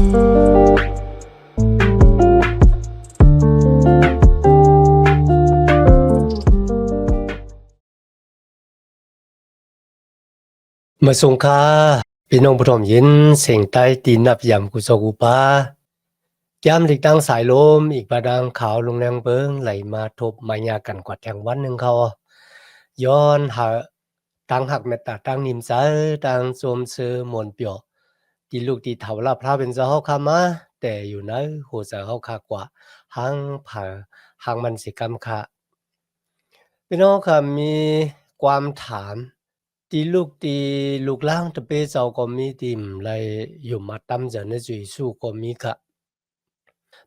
มาส่งค่าพี่น้องผู้ชมยินเสียงใต้ตีนนับยำกุศกุปายามหลีกตั้งสายลมอีกบาดังขาวลงแรงเบิงไหลมาทบมายากันกว่าแทงวันหนึ่งเขาย้อนหาตั้งหักเมตตาตั้งนิมใจตั้งสมเสือมนเปียวตีลูกตีเถาลาพระเป็นเจ้าเฮาคามาแต่อยู่ในหัวใจเฮาคากว่าหังผาหังมันสิกรรมค่ะพี่น้องค่ะมีความถามตีลูกล่างตะเปเจ้าก็มีติมไรอยู่มาตำจะในจุยสู้ก็มีค่ะ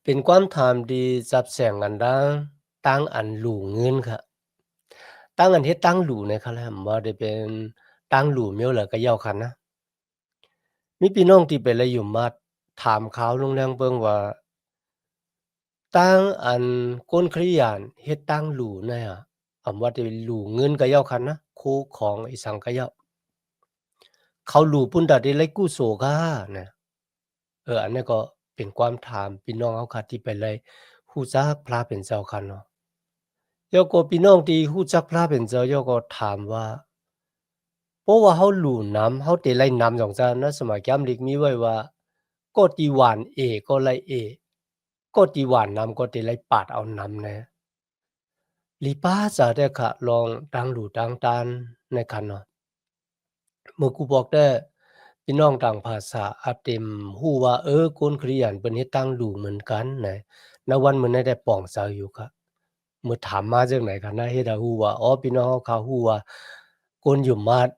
เป็นความถามดีจับแสงอันดังตั้งอันหลู่เงินค่ะตั้งอันเฮ็ดตั้งหลู่ในค่ะแหละบ่ได้เป็นตั้งหลู่เมียวเหลือก็ยาวคันนะมีพี่น้องที่เป็นไรอยู่มาถามข่าวลงแรงเบิ่งว่าตั้งอันก้นคริยานเฮ็ดตั้งหลู่เนี่ยว่าได้หลู่เงินก็ยาวคันนะคู่ของอีสังก็ยาวเขาหลู่ปุ่นดาได้ไรกู้โสกานะอันนี้ก็เป็นความถามพี่น้องเฮาค่ะที่ไปเลยฮู้จักพระเป็นเจ้าค่ะเนาะแล้วก็พี่น้องที่ฮู้จักพระเป็นเจ้าย่อก็ถามว่าเพราะว่าเฮาหลู่นำเฮาได้ไล่นำจังซั่นนะสมัยย้ำลิกมีไว้ว่าก็ติหวานเอก็ไล่เอก็ติหวานนำก็ได้ไล่ปาดเอานำนะลีป้าจะได้ค่ะลองดังหลู่ดังตานในคันเนาะ เมื่อกูบอกได้พี่น้องต่างภาษาอาจเต็มฮู้ว่าคนคริยันเปิ้นเฮ็ดตั้งดูเหมือนกันนะณวันมื้อนั้นได้ป้องเซาอยู่ครับเมื่อถามมาจังไหนกันนะเฮ็ดให้ฮู้ว่าพี่น้องเขาฮู้ว่าคนอยู่มาด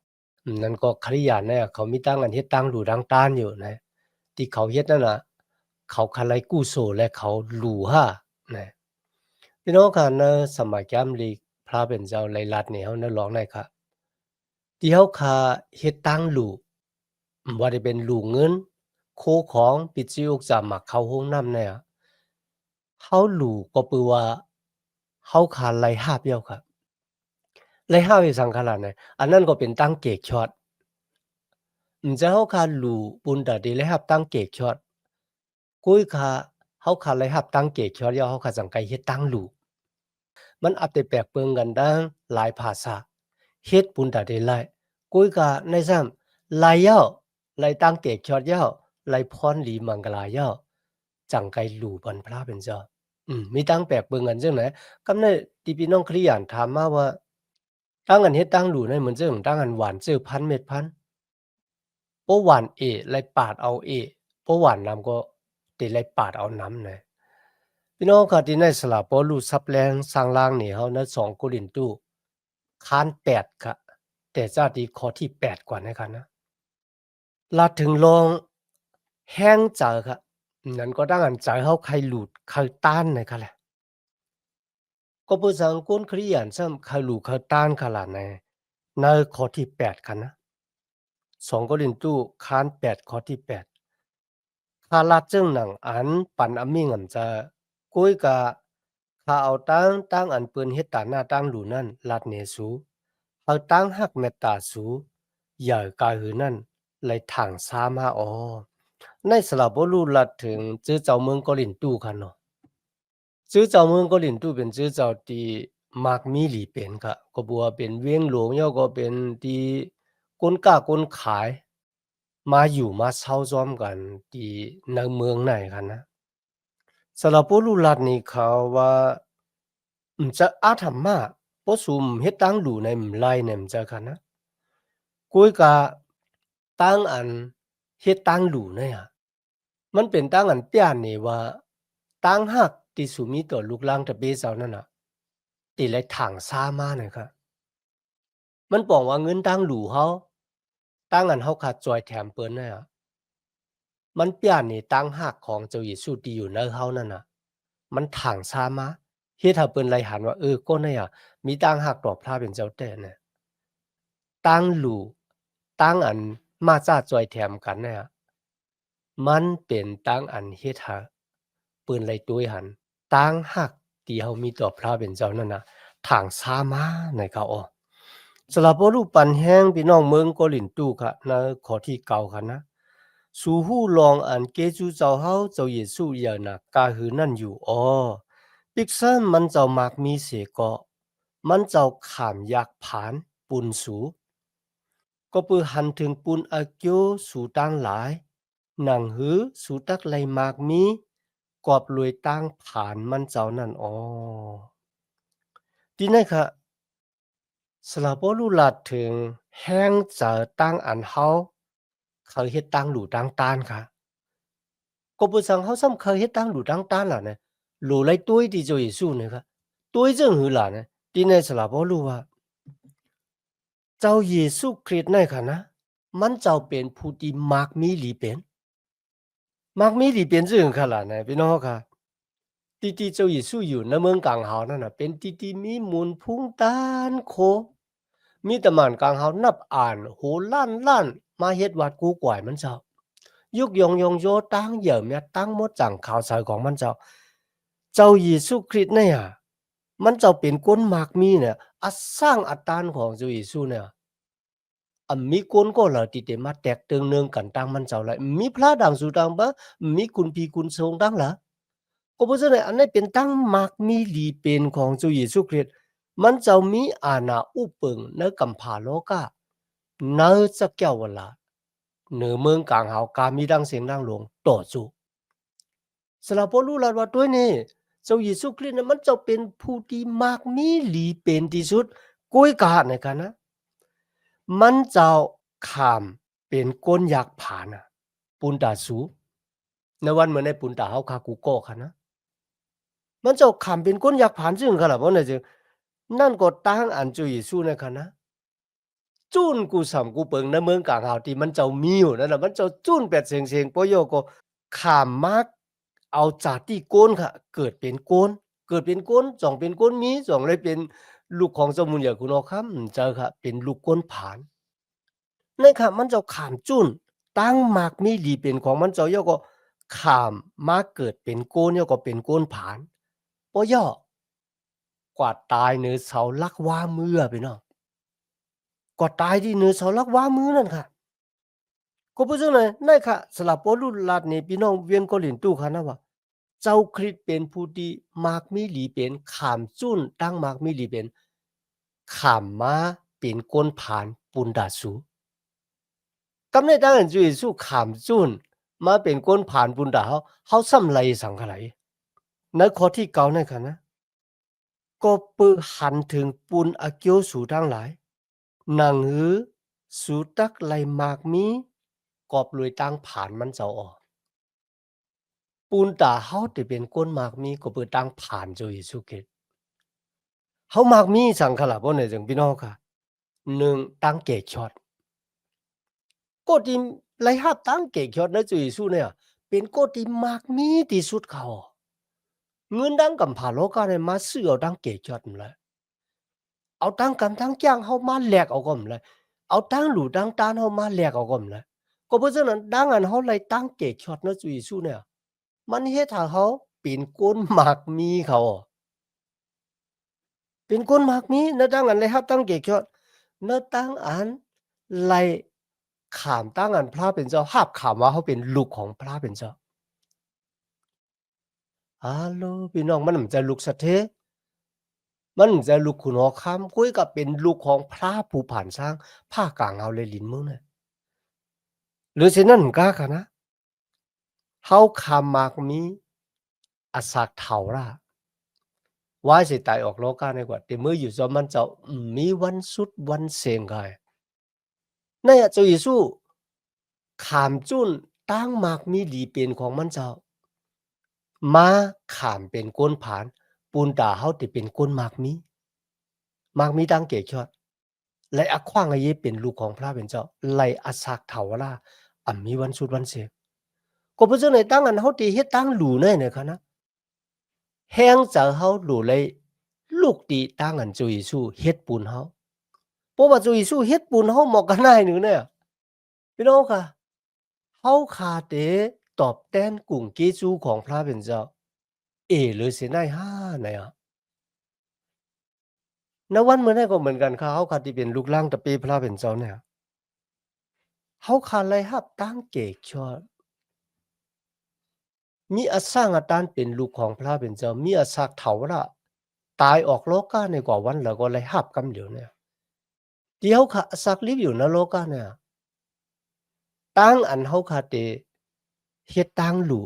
นั่นก็คริยันเนี่ยเขามีตั้งอันเฮ็ดตั้งดูดังต้านอยู่นะที่เขาเฮ็ดนั่นน่ะเขาคาไลกุโสและเขาหลู่ฮะนะพี่น้องค่ะนะสมัยแก้มลีพระเป็นเจ้าไลลัดนี่เฮานะร้องได้ครับ ที่เฮาคาเฮ็ดตั้งลูกบ่ได้เป็นลูกเงินโคของปิดจิอกจามักเข้าโรงน้ำเนี่ยเฮาลูกก็ปือว่าเฮาคาไล่หาบเหี่ยวครับไล่หาบอีสังขะละเนี่ยอันนั้นก็เป็นตั้งเกกช็อตจะเฮาคาลูกปุนตะดีไล่หาบตั้งเกกช็อตกุยคาเฮาคาไล่หาบตั้งเกกช็อตเหี่ยวเฮาคาจังไกเฮ็ดตั้งลูกมันอาจจะแปลกเปิงกันดังหลายภาษาเฮ็ดปุนตะดีไล่กุยกาในซ้ำไล่เหี่ยวไล่ตั้งเกกช็อตเหี่ยวไล่พรหลีมังกลาเหี่ยวจังไกลูกบรรพระเป็นเจ้า มีตั้งแปลกเบิ่งกันจังไหนกำาได้ที่พี่น้องคริยานถามมาว่าตั้งอันเฮ็ดตั้งหลู่ในเหมือนจั่งตั้งอันหวานซื้อพันเม็ดพันบ่หวานเอไล่ปาดเอาเอบ่หวานนำก็ติไล่ปาดเอานำนะพี่น้องค่ะที่ในสละบ่รู้ซับแรงสร้างล่างนี่เฮานะ2โครินธ์ค้าน8ค่ะแต่จาติข้อที่8กว่านะครับนะลาถึงลองแห้งเจอค่ะนั่นก็ตั้งอันใจเฮาใครหลุดใครต้านนะครับแหละ ก็เพื่อสังกุนคริยันซ้ำคาลูคาต้านขลาดในในข้อที่8กันนะ2โรินตู้ค้าน8ข้อที่8คาลาจึงหนังอันปันอมิงอำจะกุยกะคาเอาตั้งอันเปิ้นเฮ็ดตาหน้าตั้งหลูนั่นลาดเนสูเอาตั้งหักเมตตาสูใหญ่กาหือนั่นไหลทางซ้ามาในสระบ่รู้ลัดถึงจื้อเจ้าเมืองโกลินตู้คันเนาะ ซื้อเจ้าเมืองก็หลินตู้เป็นซื้อเจ้าที่มักมีหลีเป็นค่ะก็บัวเป็นเวียงหลวงย่อก็เป็นที่คนกล้าคนขายมาอยู่มาเช่าซ้อมกันที่ในเมืองไหนกันนะสำหรับผู้ลูกหลานนี่เขาว่าจะอาถรรพ์มาบ่ซุมเฮ็ดตั้งหลู่ในไร่เนี่ยมันจะกันนะกุยกะตั้งอันเฮ็ดตั้งหลู่เนี่ยมันเป็นตั้งอันเปี้ยนนี่ว่าตั้งหักที่สุมีต่อลูกหลางตะเบเจ้านั่นน่ะติเลยถังซ่ามาน่ะครับมันบอกว่าเงินตั้งหลู่เฮาตั้งอันเฮาขาดจอยแถมเปิ้นน่ะมันเปี้ยนนี่ตั้งหักของเจ้าเยซูที่อยู่ในเฮานั่นน่ะมันถังซ่ามาเฮ็ดให้เปิ้นไลหันว่าก็เนี่ยมีตั้งหักดอกพระเป็นเจ้าแต่น่ะตั้งหลู่ตั้งอันมาจาจอยแถมกันน่ะ มันเป็นตั้งอันเฮ็ดให้เปิ้นไล่ตุ้ยหันตั้งฮักที่เฮามีต่อพระเป็นเจ้านั่นน่ะทางสามาในเขาอ้อสำหรับบ่รู้ปันแฮงพี่น้องเมืองโกลินตู้ค่ะในข้อที่เก่าค่ะนะ สู่ฮู้ลองอันเกจูเจ้าเฮาเจ้าเยซูอย่านะกาหือนั่นอยู่อ้อปิกซันมันเจ้ามักมีเสเกาะมันเจ้าขามอยากผานปุนสูก็ปือหันถึงปุนอาเกียวสู่ตั้งหลายหนังหือสู่ตักไหลมากมีกอบรวยตั้งผ่านมันเจ้านั่นอ้อที่นั่นค่ะสลาบรู้ลัดถึงแห้งจะตั้งอันเฮาเขาเฮ็ดตั้งหลู่ตั้งต้านค่ะ ก็不想好心佢一單路當單啦呢，路嚟堆啲做耶穌呢個，堆正佢啦呢，啲呢是哪波路啊？เจ้าเยซูคริสต์ในค่ะนะมันเจ้าเป็นผู้ที่มักมีหลีเป็นมักมีหลีเป็นจึงค่ะล่ะนะพี่น้องค่ะที่ที่เจ้าเยซูอยู่ในเมืองกลางเฮานั่นน่ะเป็นที่ที่มีมูลพุงตานโคมีแต่มันกลางเฮานับอ่านโหล้านมาเฮ็ดวัดกูกวายมันเจ้า ยุกยงยงโยตั้งเหยิมเนี่ยตั้งหมดจังข่าวสารของมันเจ้าเจ้าเยซูคริสต์เนี่ยมันเจ้าเป็นก้นมากมีเนี่ยอัสร้างอัตตานของเจ้าเยซูเนี่ยมีก้นก็เหล่าติเตมาแตกตึงเนืองกันตั้งมันเจ้าเลยมีพระดังสุดังบะมีคุณพีคุณทรงตั้งละก็เพราะฉะนั้นอันนี้เป็นตั้งมากมีหลีเป็นของเจ้าเยซูคริสต์มันเจ้ามีอาณาอุปึงในกัมพาโลกาเนื้อจะแก้วเวลา เหนือเมืองกลางเฮากามีดังเสียงดังหลวงต่อสู้สำหรับพวกลูกหลานว่าด้วยนี่เจ้าเยซูคริสต์นั้นมันจะเป็นผู้ที่มากมีหลีเป็นที่สุดก้อยกาในกันนะมันจะขามเป็นก้นอยากผ่านนะปุนตาสูในวันเหมือนในปุนตาเฮาคากูโก้ค่ะนะมันจะขามเป็นก้นอยากผ่านจึงค่ะล่ะเพราะนั่นจึงนั่นก็ตั้งอันเจ้าเยซูในค่ะนะจุนกูสำกูเปิงในเมืองกลางเฮาที่มันเจ้ามีอยู่นั่นน่ะมันเจ้าจุนแปดเสียงๆปโยก็ ขามมากเอาจากที่โกนค่ะเกิดเป็นโกนเกิดเป็นโกนสองเป็นโกนมีสองเลยเป็นลูกของสมุนอย่างคุณเอาคำเจอค่ะเป็นลูกโกนผานในค่ะมันจะขามจุ้นตั้งมากมีดีเป็นของมันเจ้าย่อก็ขามมาเกิดเป็นโกนย่อก็เป็นโกนผานปอย่อกว่าตายเนื้อเสาลักว่ามือไปเนาะกว่าตายที่เนื้อเสาลักว่ามือนั่นค่ะก็เพราะฉะนั้นในค่ะสลับปอลุลาดนี่พี่น้องเวียนก็เห็นตู้ค่ะนะว่า เจ้าคริสต์เป็นผู้ที่มากมีหลีเป็นขามจุ้นตั้งมากมีหลีเป็นขามมาเป็นก้นผ่านปุนดาสูกำในตั้งอันจุยสู้ขามจุ้นมาเป็นก้นผ่านปุนดาเขาซ้ำไรสังขไรในข้อที่เก้านั่นค่ะนะก็เปิหันถึงปุนอาเกียวสูทั้งหลายหนังหือสูตักไหลมากมีกอบรวยตั้งผ่านมันเจ้าออกปูนตาเฮาที่เป็นก้นมากมีก็เปิดตั้งผ่านเจ้าเยซูคริสต์ เขามักมีสังขละบ่เนี่ยจังพี่น้องค่ะหนึ่งตั้งเกกช็อตก็ที่ไลหับตั้งเกกช็อตในจุยสู้เนี่ยเป็นก็ที่มักมีที่สุดเขาเงินดังกำผาโลกาเนี่ยมาซื้อเอาตั้งเกกช็อตนั่นแหละเอาตั้งกำตั้งจ้างเฮามาแลกเอาก็นั่นแหละเอาตั้งหลู่ตั้งตานเฮามาแลกเอาก็นั่นแหละก็เพราะฉะนั้นดังอันเฮาไลตั้งเกกช็อตในจุยสู้เนี่ยมันเฮ็ดให้เฮาเป็นคนมักมีเขาเป็นคนมักมีนะดังอันไลหับตั้งเกกช็อตนะตั้งอัน ไล่ขามตั้งอันพระเป็นเจ้าหาบขามว่าเขาเป็นลูกของพระเป็นเจ้าฮัลโหลพี่น้องมันจะลูกสะเทมันจะลูกขุนหอคำคุยกับเป็นลูกของพระผู้ผ่านสร้างภาคกลางเอาเลยลินมึงเนี่ยหรือเช่นนั้นกล้าค่ะนะเฮาคำมากมีอาศักเถาล่ะว่าสิตายออกโลกาในกว่าแต่เมื่ออยู่จอมันจะมีวันสุดวันเสียงไงในอะเจ้าเยซูขามจุ้นตั้งมากมีดีเป็นของมันเจ้า ม้าข้ามเป็นก้นผานปูนตาเฮาติเป็นก้นมากมีดังเกชอดไลอะขว้างอะเยเป็นลูกของพระเป็นเจ้าไลอะสักเถาวรามีวันสุดวันเสกก็เพราะฉะนั้นตั้งอันเฮาติเฮ็ดตั้งหลู่แน่เนี่ยค่ะนะแฮงจะเฮาหลู่เลยลูกติตั้งอันจุยสู้เฮ็ดปูนเฮาเพราะว่าจุยสู้เฮ็ดปูนเฮาเหมาะกันได้หนึ่งเนี่ยพี่น้องค่ะเฮาขาเตตอบแทนกุ่งเกจูของพระเป็นเจ้าหรือสิได้ห้าเนี่ย ณวันมื้อนั้นก็เหมือนกันเขาเขาที่เป็นลูกหลานตะปีพระเป็นเจ้าเนี่ย เฮาขาไล่รับตั้งเกกชอดมีอาสร้างอาตานเป็นลูกของพระเป็นเจ้ามีอาศักเถาละตายออกโลกาในกว่าวันแล้วก็ไล่รับกำเดียวเนี่ยที่เฮาขาอาศักลิบอยู่ในโลกาเนี่ยตั้งอันเฮาขาเตเฮ็ดตั้งลู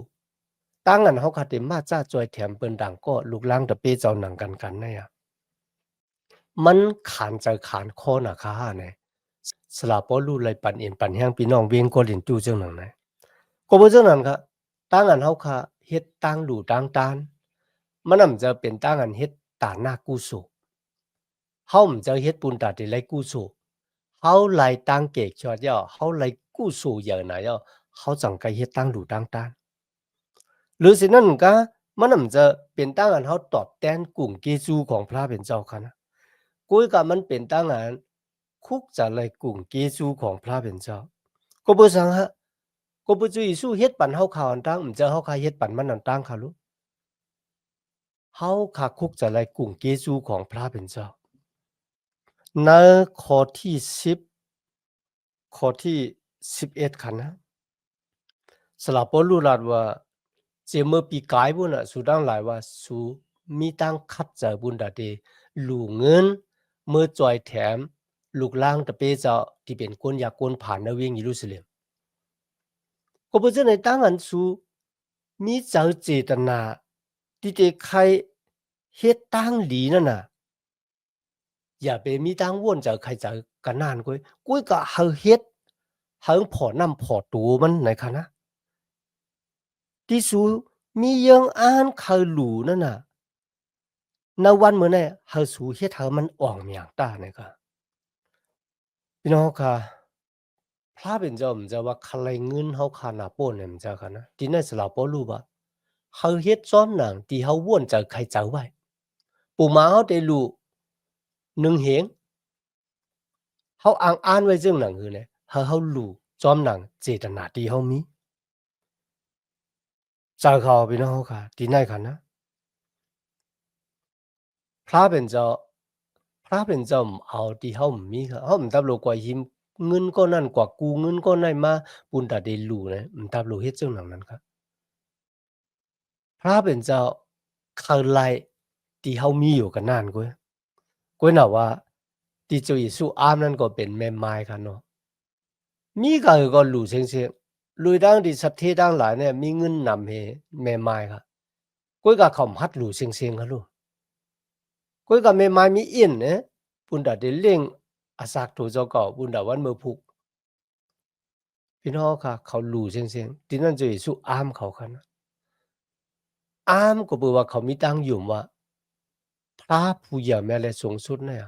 ตั้งอันเฮาขาเตมาจ้าจอยแถมเปิ้นดังก็ลูกหลางตะเปเจ้าหนังกันเนี่ยมันขานใจขานคอน่ะค่ะเนี่ยสลาปอลูไลปันเอ็นปันแฮงพี่น้องเวียงก็เล่นตู้จังหนังนะก็บ่จังนั้นค่ะตั้งอันเฮาค่ะเฮ็ดตั้งดูตั้งตานมันนำจะเป็นตั้งอันเฮ็ดตาหน้ากู้สู้เฮามันจะเฮ็ดปุนตาติไลกู้สู้เฮาไลตั้งเกกชอดย่อเฮาไลกู้สู้เหยอะนะย่อเฮาจังไกเฮ็ดตั้งดูตั้งตานหรือสินั้นก็มันนำจะเป็นตั้งอันเฮาตอบแทนกุ่งเกจูของพระเป็นเจ้าค่ะนะกุยก็มันเป็นตั้งอันคุกจะไลกุ่งเกจูของพระเป็นเจ้าก็บ่ซังฮะก็บ่จุอีสู้เฮ็ดปันเฮาข่าวอันตั้งมันจะเฮาคาเฮ็ดปันมันอันตั้งค่ะลูกเฮาคาคุกจะไลกุ่งเกจูของพระเป็นเจ้าในข้อที่10ข้อที่11ค่ะนะสลาปอลูลาดว่าเจเมื่อปีกายบุญน่ะสุดังหลายว่าสูมีตั้งคับใจบุญดาเดลูเงินเมื่อจอยแถมลูกล่างตะเปเจ้าที่เป็นคนอยากคนผ่านในเวียงเยรูซาเล็มก็บ่จะในตั้งอันสูมีเจ้าเจตนาที่จะใครเฮ็ดตั้งหลีนั่นน่ะอย่าไปมีตั้งว่นจะใครจะกันนานก้อยก้อยก็เฮาเฮ็ดเฮาพอนำพอตัวมันไหนคะนะ ที่สูมียังอ่านข่าวหลูนั่นน่ะในวันเมื่อไหร่เฮาสูเฮ็ดให้มันอ่องเมียงตาเนี่ยก็พี่น้องค่ะพระเป็นเจ้ามันจะว่าใครเงินเฮาคานาโปนเนี่ยมันจะค่ะนะที่นั่นสลาบ่รู้ว่าเฮาเฮ็ดซ้อมหนังที่เฮาว่นจะใครเจ้าไว้ปู่มาเฮาได้รู้หนึ่งเหงเฮาอ่านไว้ซึ่งหนังคือเนี่ยเฮารู้ซ้อมหนังเจตนาที่เฮามีใจเขาพี่น้องค่ะที่นั่นค่ะนะพระเป็นเจ้า พระเป็นเจ้าเอาที่เฮามีค่ะเฮาตับโลกว่าหิมเงินก็นั่นกว่ากูเงินก็นั่นมาปุนตาได้รู้นะตับโลเฮ็ดจังหนังนั้นครับพระเป็นเจ้าเข้าไล่ที่เฮามีอยู่กันนานกวยน่ะว่าที่เจ้าเยซูอามนั้นก็เป็นแม่ไม้ค่ะเนาะมีก็รู้เซ็งๆลุยดังที่สัตเทดังหลายเนี่ยมีเงินนำให้แม่ไม้ค่ะกวยก็เขาหัดรู้เซ็งๆค่ะลูกกวยก็แม่ไม้มีอินเนะปุนตาได้เล่งอาสากโตเจ้าเก่าปุนตาวันเมื่อพุก พี่น้องค่ะเขารู้เสียงๆที่นั่นจะเยซูอ้ามเขาค่ะนะอ้ามก็แปลว่าเขามีตั้งอยู่ว่าพระผู้ใหญ่แม้และสูงสุดเนี่ย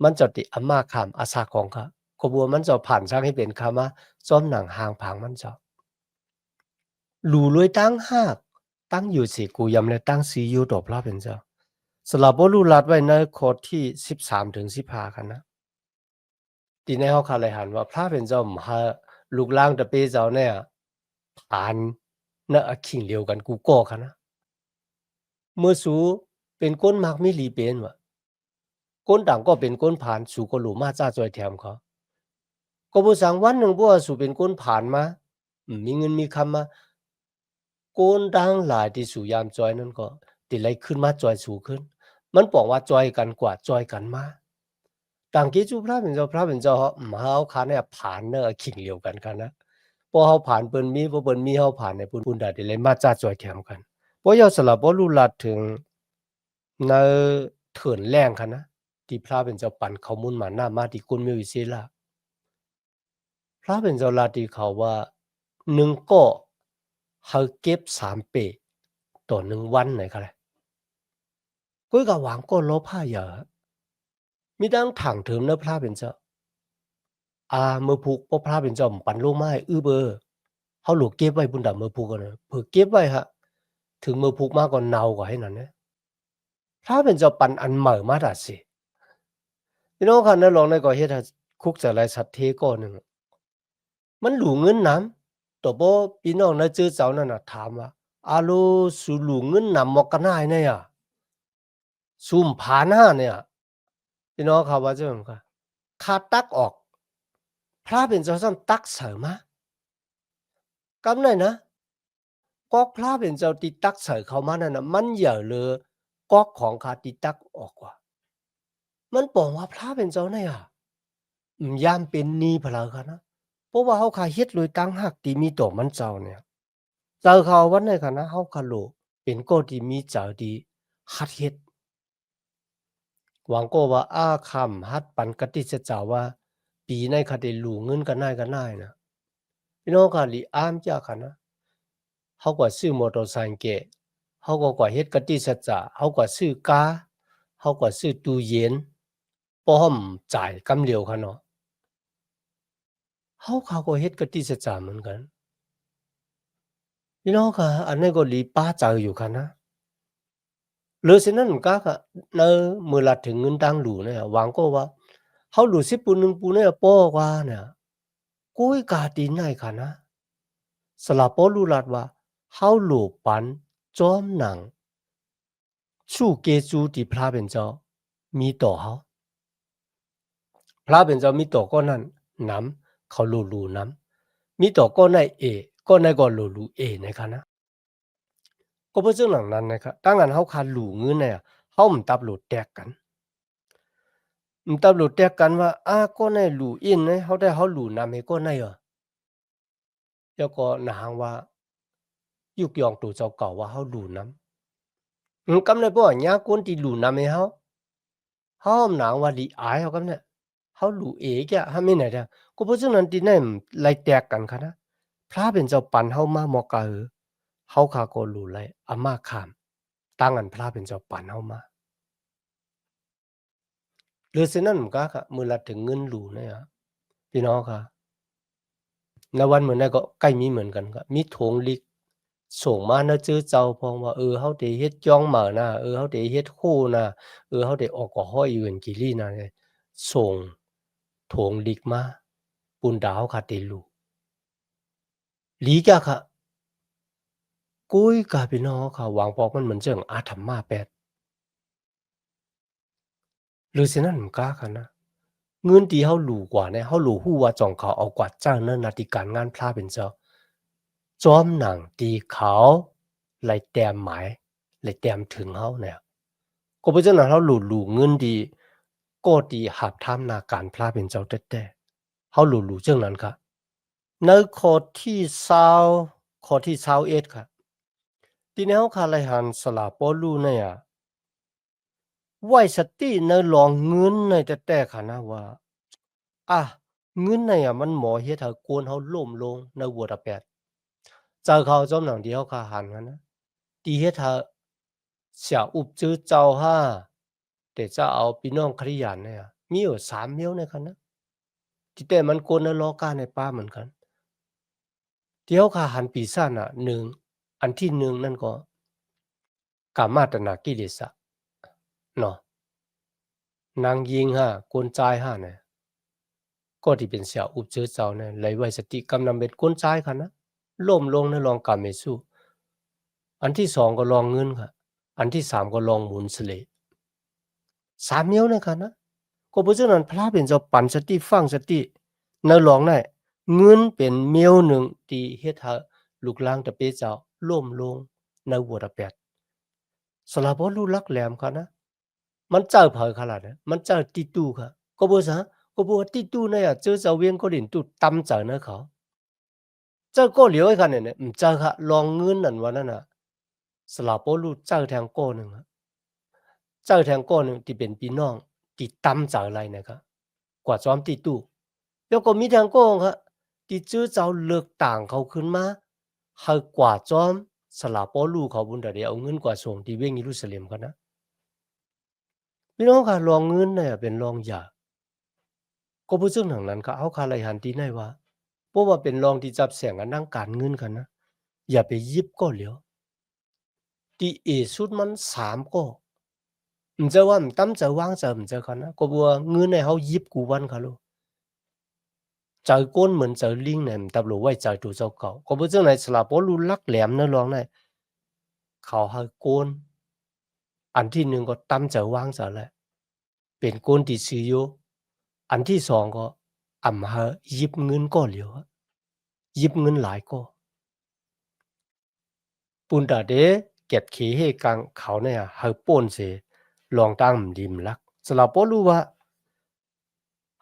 มันจะติอามาขามอาสาของเขาก็บัวมันจะผ่านสร้างให้เป็นคำว่าซ้อมหนังหางผางมันจะรู้เลยตั้งหากตั้งอยู่สิกูยำและตั้งสีอยู่ดอกพระเป็นเจ้าสลับบ่รู้ลัดไว้ในข้อที่13ถึง15กันนะที่ในเฮาคาเลยหันว่าพระเป็นเจ้าหาลูกล่างตะเปเจ้าเนี่ยผ่านเนะขิงเดียวกันกูก็ค่ะนะ เมื่อสูเป็นก้นมักมีหลีเป็นวะก้นต่างก็เป็นก้นผ่านสู่ก็หลูมาจ้าจอยแถมเขาก็บ่สั่งวันหนึ่งบ่ว่าสู่เป็นก้นผ่านมามีเงินมีคำมาก้นดังหลายที่สู่ยามจอยนั้นก็ติไหลขึ้นมาจอยสู่ขึ้นมันบอกว่าจอยกันกว่าจอยกันมาต่างกิจูพระเป็นเจ้าพระเป็นเจ้าเฮาคาเนี่ยผ่านเนอะขิงเหลียวกันกันนะพอเฮาผ่านเปิ้นมีบ่เปิ้นมีเฮาผ่านในปุ่นๆดาติไหลมาจ้าจอยแถมกันบ่ยอสลับบ่รู้ลัดถึง ในเถินแรงค่ะนะที่พระเป็นเจ้าปั่นเขามุ่นมาหน้ามาที่กุนมิวอิเซลาพระเป็นเจ้าลาตีเขาว่าหนึ่งก็เขาเก็บ3 เปต่อ1วันไหนคะเลยกุ้ยกับหวังก็ลบผ้าเหยอะมีดังถังเถิมเนอะพระเป็นเจ้าเมื่อผูกพระเป็นเจ้าปั่นลงไม้เบอเขาหลูกเก็บไว้บุญดาเมื่อผูกกันนะเผื่อเก็บไว้ฮะถึงเมื่อผูกมากกว่าเนากว่าให้นั่นนะพระเป็นเจ้าปั่นอันใหม่มาดาสิพี่น้องค่ะนั่นลองในก่อเฮ็ดให้คุกจะไรสัตว์เทก้อนหนึ่งมันหลูเงินน้ำตัวบ่พี่น้องนะเจอเจ้านั่นน่ะถามว่าอาโลสูหลูเงินนำมอกกันายเนี่ยซุ่มผาหน้าเนี่ยพี่น้องครับว่าจังค่ะขาตักออก พระเป็นเจ้าซ้ำตักเสริมากำไหนนะก๊อกพระเป็นเจ้าติตักเสริเขามานั่นน่ะมันเหย่อเลยก๊อกของขาติตักออกกว่ามันบอกว่าพระเป็นเจ้าเนี่ยยามเป็นนีพะเลาค่ะนะเพราะว่าเฮาขาเฮ็ดโดยตั้งหักที่มีต่อมันเจ้าเนี่ยเจ้าเขาวันไหนค่ะนะเฮาขาโลเป็นก็ที่มีเจ้าที่หัดเฮ็ดหวังก็ว่าอาคำหัดปันกติจะเจ้าว่าปีในคาได้หลู่เงินกันได้กันได้นะพี่น้องค่ะลีอามจ้าค่ะนะเฮาก็ซื้อมอเตอร์ไซค์เกะเฮาก็กว่าเฮ็ดกติสัจจะเฮาก็ซื้อกาเฮาก็ซื้อตู้เย็นพร้อมจ่ายกำเหลียวค่ะเนาะเขาก็เฮ็ดกติสัจจะเหมือนกันพี่น้องค่ะอันนี้ก็ลีป้าเจออยู่ค่ะนะหรือฉะนั้นก็ค่ะในเมื่อละถึงเงินตังหลู่เนี่ยหวังก็ว่าเฮาหลู่สิปูนึงปูเนี่ยป้อกว่าเนี่ยกุยกาตีนไหนค่ะนะสละป้อรู้ลัดว่าเฮาหลู่ปันจอมหนังสู้เกจูที่พระเป็นเจ้ามีต่อเฮาพระเป็นเจ้ามีต่อก็นั้นนำเขาหลู่ๆนำมีต่อก็ในเอก็ในก็หลู่ๆเอนะคะนะก็เพราะฉะนั้นนะครับตั้งอันเฮาขาดหลู่เงินเนี่ยเฮามันตับหลุดแตกกันตับหลุดแตกกันว่าก็ในหลู่อินเฮาได้เฮาหลู่นำให้ก็ในแล้วก็นะหังว่ายุกยองตู่เจ้าเก่าว่าเฮาหลู่นำกำในบ่ญาคนที่หลู่นำให้เฮาหนังว่าลีอายเฮากำเนี่ยเฮาหลู่เอกะหาไม่ไหนดะก็เพราะฉะนั้นที่นั่นไล่แตกกันค่ะนะพระเป็นเจ้าปันเฮามาหมอกะเฮาขาก็หลู่ไล่อามาขามตั้งอันพระเป็นเจ้าปันเฮามาหรือฉะนั้นก็ค่ะเมื่อละถึงเงินหลู่เนี่ยพี่น้องค่ะณวันมื้อนั้นก็ใกล้มีเหมือนกันครับมีโถงลิกส่งมานะจื้อเจ้าพองว่าเฮาได้เฮ็ดจ้องหมานะเฮาได้เฮ็ดคู่นะเฮาได้ออกก็ฮ้อยอยู่อันกิลีนะส่งโถงลิกมาปูนดาวค่ะได้รู้ลีกะค่ะกุยกะพี่น้องค่ะหวังปอกมันเหมือนเจิงอาถรรพ์มาแปดหรือฉะนั้นก็ค่ะนะเงินที่เฮารู้กว่าเนี่ยเฮารู้ฮู้ว่าจ้องเขาเอากว่าจ้างเนินหน้าที่การงานพระเป็นเจ้า จอมหนังตีเขาไล่แต้มหมายไล่แต้มถึงเฮาเนี่ยก็เพราะฉะนั้นเราหลู่ๆเงินดีก็ดีหับท่ามนาการพระเป็นเจ้าแท้ๆเฮาหลู่ๆเจังนั้นครับในข้อที่20ข้อที่21ครับที่แนวคาไลหันสลาปอลูเนี่ยไว้สติในลองเงินในแท้ๆค่ะนะว่าอะเงินเนี่ยมันหมอเฮ็ดให้กวนเฮาล้มลงในหัวตะแปดเจ้าเขาจอมหนังที่เฮาคาหันกันนะ ที่เฮ็ดให้小อุบจื้อเจ้าห้าแต่เจ้าเอาพี่น้องคริยันเนี่ยมีอยู่3มิ้วในคันนะที่แต่มันกลในล้อกาในป้าเหมือนกันที่เขาฆ่าหันปีศาจน่ะ1อันที่1นั่นก็กามาตนากิเลสะเนาะนางยิงห้ากวนจ่ายห้าเนี่ยก็ที่เป็นเสียอุบจื้อเจ้าเนี่ยไหลไว้สติกำนำเป็นกวนจ่ายค่ะนะล้มลงในลองกาเมสุอันที่2ก็ลองเงินค่ะอันที่3ก็ลองหมุนสเล3มิ้วในคันนะ ก็เพราะฉะนั้นพระเป็นเจ้าปันสติฟังสติในหลวงได้เงินเป็นเมียวหนึ่งที่เฮ็ดให้ลูกหลางตะเปเจ้าล้มลงในหัวตะแปดสละบ่รู้ลักแหลมค่ะนะมันเจ้าเผยขนาดนั้นมันเจ้าติตู้ค่ะก็บ่ซะก็บ่ติตู้เนี่ยเจอเจ้าเวียงก็ดินตุตำเจ้านะเขาเจ้าก็เหลียวให้คันเนี่ยเจ้าค่ะลองเงินนั่นว่านั่นน่ะสละบ่รู้เจ้าแทงก้อหนึ่งอะเจ้าแทงก้อหนึ่งที่เป็นพี่น้องที่ตำเจ้าอะไรนะครับกว่าจอมติตู้ แล้วก็มีทางโก้งครับที่จื้อเจ้าเลือกต่างเขาขึ้นมาให้กว่าจอมสลาปอลูเขาบุญแต่เดียวเอาเงินกว่าส่งที่เวงเยรูซาเล็มกันนะพี่น้องค่ะลองเงินเนี่ยเป็นรองยาก็พูดซึ่งทางนั้นก็เอาคาไลหันที่ไหนว่าเพราะว่าเป็นรองที่จับแสงกันนั่งการเงินกันนะอย่าไปยิบก็เหลียวที่เอสุดมัน3ก็มันจะว่ามันตั้มจะวางจะมันจะกันนะก็บัวเงินในเขายิบกูวันค่ะลูก trời côn mình trời linh này tập lũ quay trời trụ châu cầu có bữa trước này là bố lu lắc lẻm nơi loang nàyเขาให้โกนอันที่1ก็ตั้มจะวางจะแหละเป็นโกนที่ซื้ออยู่อันที่2ก็ อำหาหยิบเงินก็เหลียวหยิบเงินหลายก็ปุนตาเดเก็ดขีให้กังเขาเนี่ยเฮาป่นเสลองตั้งดิมลักสลาปอรู้ว่า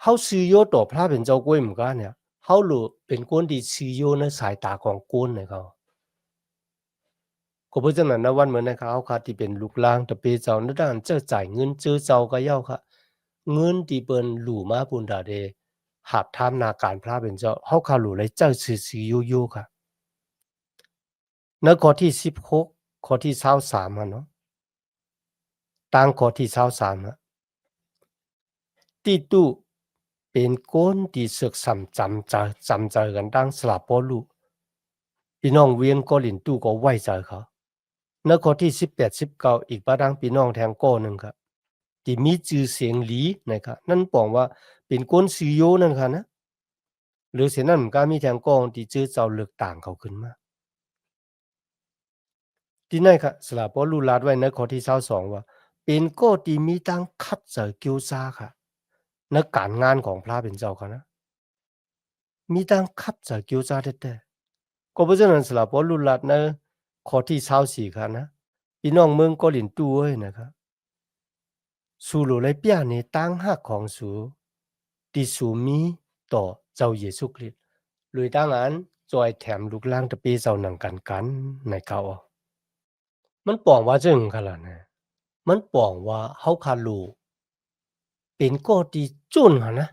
เฮาซื้อโยต่อพระเป็นเจ้ากวยเหมือนกันเนี่ยเฮารู้เป็นคนที่ซื้อโยในสายตาของคนเนี่ยเขาก็เพราะฉะนั้นนะวันเหมือนนะครับเขาค่ะที่เป็นลูกหลางตะเปเจ้านั่นด้านเจ้าจ่ายเงินเจอเจ้าก็เย้าค่ะเงินที่เปิ้นรู้มาปุนตาเดหาบทำนาการพระเป็นเจ้าเฮาค่ะรู้เลยเจ้าซื้อโยค่ะในข้อที่16ข้อที่23อะเนาะตั้งข้อที่23อะติตุเป็นคนที่ศึกซ้ำจำใจกันตั้งสลับปอลูพี่น้องเวียงก็หลินตู้ก็ไว้ใจเขาในข้อที่18-19อีกบาดังพี่น้องแทงก้อหนึ่งครับที่มีชื่อเสียงหลีนะครับนั่นปองว่าเป็นคนซื้อโยนั่นค่ะนะหรือเสียนั้นก็มีแทงก้องที่ชื่อเจ้าเลือกต่างเขาขึ้นมาที่นั่นค่ะสลับปอลูลาดไว้ในข้อที่22ว่าเป็นก็ที่มีตั้งคัดเจอเกียวซาค่ะในการงานของพระเป็นเจ้าค่ะนะมีตั้งคัดเจอเกียวซาแต่ก็เพราะฉะนั้นสลับปอลูลาดในข้อที่24ค่ะนะพี่น้องเมืองก็หลินตู้เอ้ยนะครับสู่โลเลยเปียในตั้งหักของสูที่สูมีต่อเจ้าเยซูคริสต์โดยตั้งอันจอยแถมลูกล่างตะปีเจ้าหนังกันในเขามันปองว่าจึงค่ะล่ะนะมันปองว่าเฮาคาลูเป็นก็ที่จุนหั่นนะ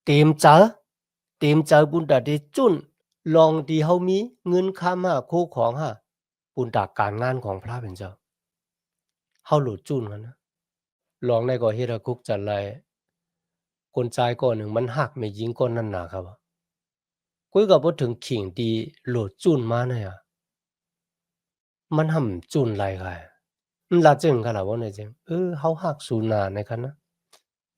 เต็มใจบุญตาได้จุนลองที่เฮามีเงินค้ามาคู่ของหาบุญตาการงานของพระเป็นเจ้าเฮาหลุดจุนหั่นนะลองได้ก็เฮ็ดให้คุกจัดไรคนชายก็หนึ่งมันหักไม่ยิงก็นั่นน่ะครับกุยก็บ่ถึงขิงที่โหลดจุนมาเนี่ยมันห่ำจุนไรค่ะมันละจึงค่ะล่ะว่าเนี่ยจึงเฮาหักสูนาในคันนะ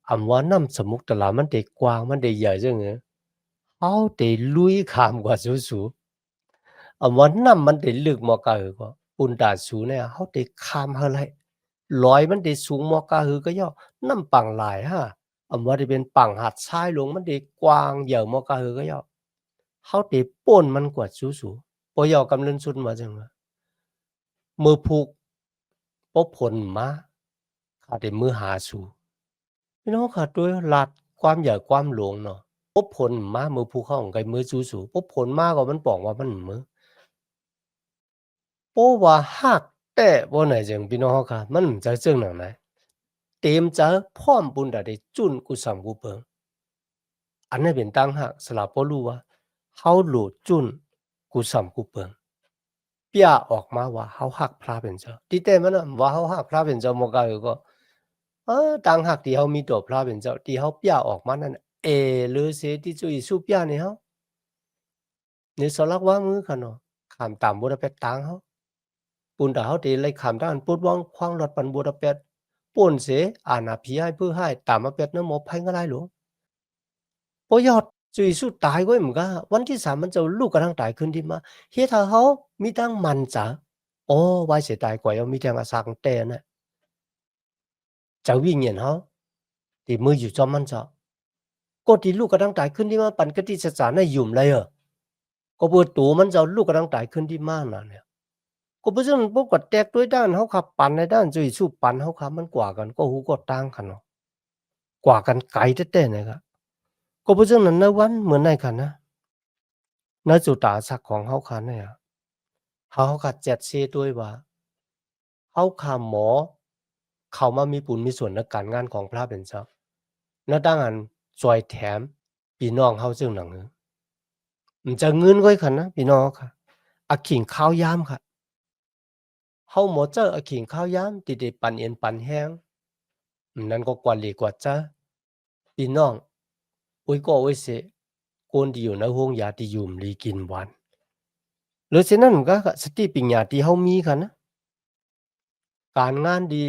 อำว่าน้ำสมุกตะลามันได้กว้างมันได้ใหญ่จังเฮาได้ลุยข้ามกว่าสูอำว่าน้ำมันได้ลึกมอกะหือก็ปุ่นตาสูเนี่ยเฮาได้ข้ามเฮาไลลอยมันได้สูงมอกะหือก็ย่อน้ำปังหลายฮะอำว่าได้เป็นปังหัดทรายลงมันได้กว้างใหญ่มอกะหือก็ย่อเฮาได้ป่นมันกว่าสูบ่ย่อกำเลินสุดมาจังว่ามือผูกบ่พ้นมาข้าได้มือหาสู่พี่น้องค่ะด้วยลัดความใหญ่ความหลวงเนาะบ่พ้นมามือผู้เข้าของไกมือสูบ่พ้นมาก็มันป้องว่ามันมือโป้ว่าฮักแต่บ่ไหนจังพี่น้องค่ะมันจะจังหนังไหนเต็มจะพร้อมบุญดาได้จุนกุสังกุเปิงอันนั้นเป็นตั้งหักสลับบ่รู้ว่าเฮาโหลดจุนกุสัมกุเปิงเปียออกมาว่าเฮาฮักพระเป็นเจ้าที่แต่มันน่ะว่าเฮาฮักพระเป็นเจ้าบ่กล้าก็ต่างหากที่เฮามีต่อพระเป็นเจ้าที่เฮาเปียออกมานั่นน่ะหรือเสที่จุยสู้เปียนี่เฮานี่สลักว่ามือกันเนาะข้ามตามบ่ได้ไปตางเฮา ปุ่นดาวเดลัยขามด้านปุดว่างควางหลอดปันบัวตะเป็ดป่นเสอาณาพีให้เพื่อให้ตามมาเป็ดเนื้อหมอไพ่ก็ได้หลวงปอยอดจุยสู้ตายไว้เหมือนกันวันที่3มันจะลูกกระทั่งตายขึ้นที่มาเฮียถ้าเขามีตั้งมันจ้ะโอ้ไว้เสียตายกว่ายังมีแทงอาสังเตนะจะวิ่งเงียนเขาตีมืออยู่จอมมันจ้ะก็ที่ลูกกระทั่งตายขึ้นที่มาปันก็ที่สารในยุ่มเลยก็เปิดตัวมันจะลูกกระทั่งตายขึ้นที่มากนะเนี่ย ก็เพราะฉะนั้นพวกก็แตกด้วยด้านเฮาขับปั่นในด้านจุ้ยสู้ปั่นเฮาขับมันกว่ากันก็หูก็ต่างกันเนาะกว่ากันไกลแท้ๆนะครับก็เพราะฉะนั้นในวันเหมือนในกันนะณจุดตาสักของเฮาคันเนี่ยเฮาก็จัดเซด้วยว่าเฮาขาหมอเข้ามามีบุญมีส่วนในการงานของพระเป็นเจ้าณดังอันช่วยแถมพี่น้องเฮาซึ่งหนังมันจะเงินไว้คันนะพี่น้องค่ะอะขิงข้าวยามค่ะเฮาหมอเจออะขิงข้าวยามที่ได้ปันเอ็นปันแห้ง นั้นก็กว่าลีกว่าจ้าพี่น้องอุยก็อุยเสคนที่อยู่ในห้องยาที่อยู่มลีกินหวานหรือฉะนั้นก็สติปัญญาที่เฮามีกันนะการงานดี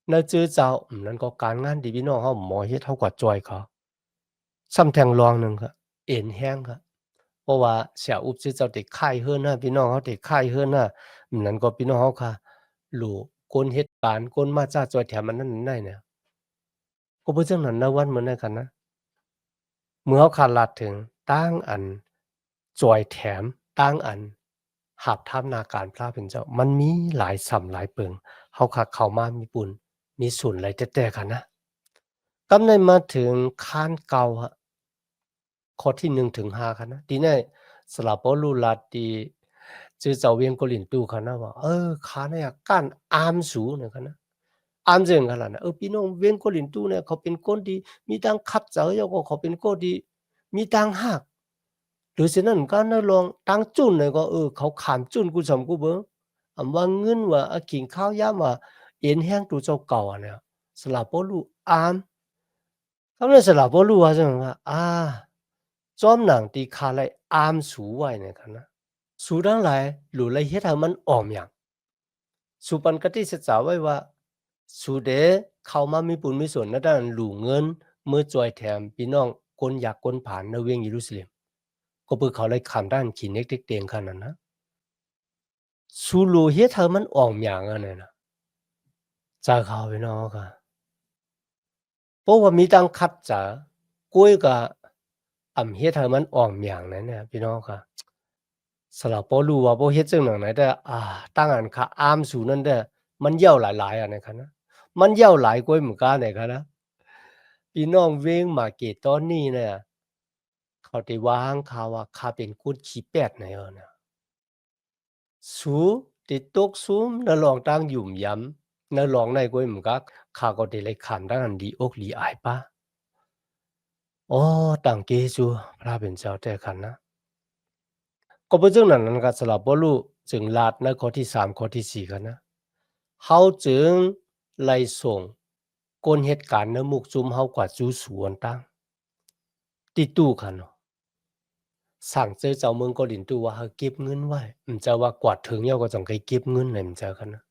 ในจื้อเจ้านั้นก็การงานที่พี่น้องเฮาหมอเฮ็ดเฮาก็จอยเขาซ้ำแทงรองหนึ่งครับเอ็นแห้งครับเพราะว่าเสียอุบซื่อเจ้าได้ค่ายเฮิรนนะพี่น้องเฮาได้ค่ายเฮิรนนะนั้นก็พี่น้องเฮาค่ะรู้คนเหตุการณ์คนมาจ้าจอยแถมอันนั้นได้เนี่ยก็บ่จังนั้นนะวันเหมือนนั้นกันนะ เมื่อเฮาขาดลัดถึงตั้งอันจอยแถมตั้งอันหับทำนาการพระเป็นเจ้ามันมีหลายส่ำหลายเปิงเฮาคักเข้ามามีบุญมีส่วนหลายแต่ๆกันนะกำได้มาถึงค้านเก่าครับข้อที่1ถึง5ค่ะนะทีนี้สละปอลูลัดที่จื้อเจ้าเวียงกอลินตู่ค่ะนะว่าข้าเนี่ยกั้นอามสูเนี่ยค่ะนะอามจึงค่ะล่ะนะพี่น้องเวียงกอลินตู่เนี่ยเขาเป็นคนที่มีตังคัดเจอแล้วก็เขาเป็นคนที่มีตังหักหรือฉะนั้นการนะลองตังจุ้นเนี่ยก็เขาขามจุ้นกูสำกูเบิ่งอำว่าเงินว่ากินข้าวยามว่าเอ็นแห้งตู่เจ้าเก่าอะเนี่ยสละปอลูอามเขาเลยสละปอลูว่าจังว่าจอมหนังตีคาไลอามสูไว้เนี่ยค่ะนะสูทั้งหลายหลุไลเฮ็ดให้มันอ้อมหยังสูปันกติศึกษาไว้ว่าสูเดเข้ามามีบุญมีส่วนในด้านหลู่เงินเมื่อจอยแถมพี่น้องคนอยากคนผ่านในเวียงเยรูซาเล็มก็เพื่อเขาเลยคำด้านขีเน็กเต็กเตียงขนาดนะสูหลู่เฮ็ดให้มันอ้อมหยังอันนั้นน่ะจากเขาพี่น้องค่ะเพราะว่ามีตังคัดจะกุ้ยก็เฮ็ดให้มันอ้อมหยังนั่นน่ะพี่น้องค่ะ สำหรับบ่รู้ว่าบ่เฮ็ดจั่งหนังไหนแต่当然较啱數นั้นแต่มันยาวหลายๆอะนะครับนะมันยาวหลายกว่าเหมือนกันนะครับนะพี่น้องเว้งมาเกตตอนนี้เนี่ยเขาได้วางข่าวว่าข้าเป็นคนขี้แปดในนะสูติดตกซุมนลองตั้งหยุ่มย้ำนลองในกวยเหมือนกัข้าก็ได้เลยขำตั้งอันดีอกดีอายปะอ๋อตั้งเกจูพระเป็นเจ้าแต่ขันนะ ก็เป็นเรื่องนั้นนะครับสำหรับบ่รู้จึงลาดในข้อที่3ข้อที่4กันนะเฮาจึงไล่ส่งกลเหตุการณ์ในมุกซุมเฮากว่าจู้สวนตั้งติดตู้คันเนาะสั่งเจอเจ้าเมืองเกาหลีตู่ว่าให้เก็บเงินไว้จะว่ากวาดถึงยาก็ต้องให้เก็บเงินเลยจะกันนะ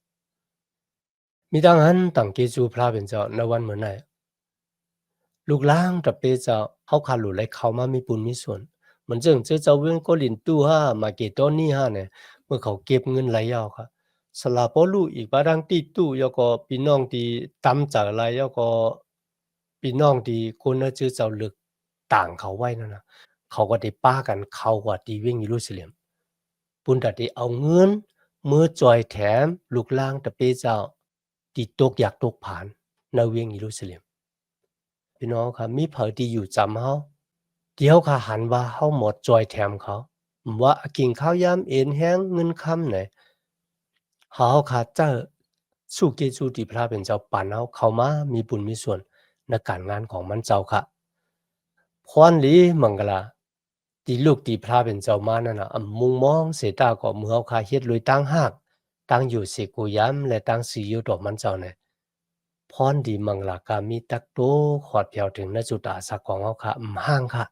มีดังนั้นตั้งเกจูพระเป็นเจ้าในวันเหมือนไหน ลูกหลางตะเปเจ้าเฮาขาหลุไหลเข้ามามีบุญมีส่วนเหมือนจั่งเจ้าเวียงก็หลินตู้มาเกตอนนี้เนี่ยเมื่อเขาเก็บเงินไหลเอาค่ะสละปอลูอีกบาดังติตู้แล้วก็พี่น้องที่ตำจากไหลแล้วก็พี่น้องที่คนน่ะชื่อเจ้าลึกต่างเขาไว้นั่นน่ะเขาก็ได้ป้ากันเข้าว่าที่เวียงเยรูซาเล็มปุณตะได้เอาเงินมือจอยแถมลูกหลางตะเปเจ้าที่ตกอยากตกผานในเวียงเยรูซาเล็ม พี่น้องครับมีเผอที่อยู่จำเขาเดี๋ยวเขาหันว่าเขาหมดจอยแถมเขาว่ากินข้าวยามเอ็นแห้งเงินคำไหนเขาขาดเจ้าสู้เกจูติพระเป็นเจ้าป่านเขาเข้ามามีบุญมีส่วนในการงานของมันเจ้าค่ะพรหลีมังกลาตีลูกตีพระเป็นเจ้ามานั่นน่ะมุงมองเสตาก็เมื่อเขาขาเฮ็ดลุยตั้งหากตั้งอยู่เสกุยามและตั้งสีอยู่ดอกมันเจ้าเนี่ย พรดีมังลากามีตักโตขอดเพียวถึงณจุดอาสักของเขาค่ะห่างค่ะ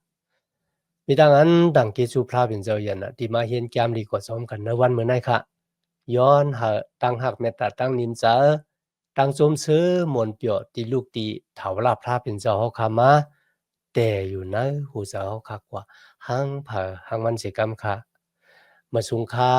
มีดังนั้นดังเกจูพระเป็นเจ้ายันที่มาเห็นแก้มดีกว่าซ้อมกันในวันเมื่อไหร่ค่ะย้อนหาตั้งหักเมตตาตั้งนินจาตั้งสมซื้อมนเปียวตีลูกตีถาวราพระเป็นเจ้าเขาค่ะมาแต่อยู่ในหูเจ้าเขาค่ะกว่าหังเผอหังมันเสกรรมค่ะมาสุงค่า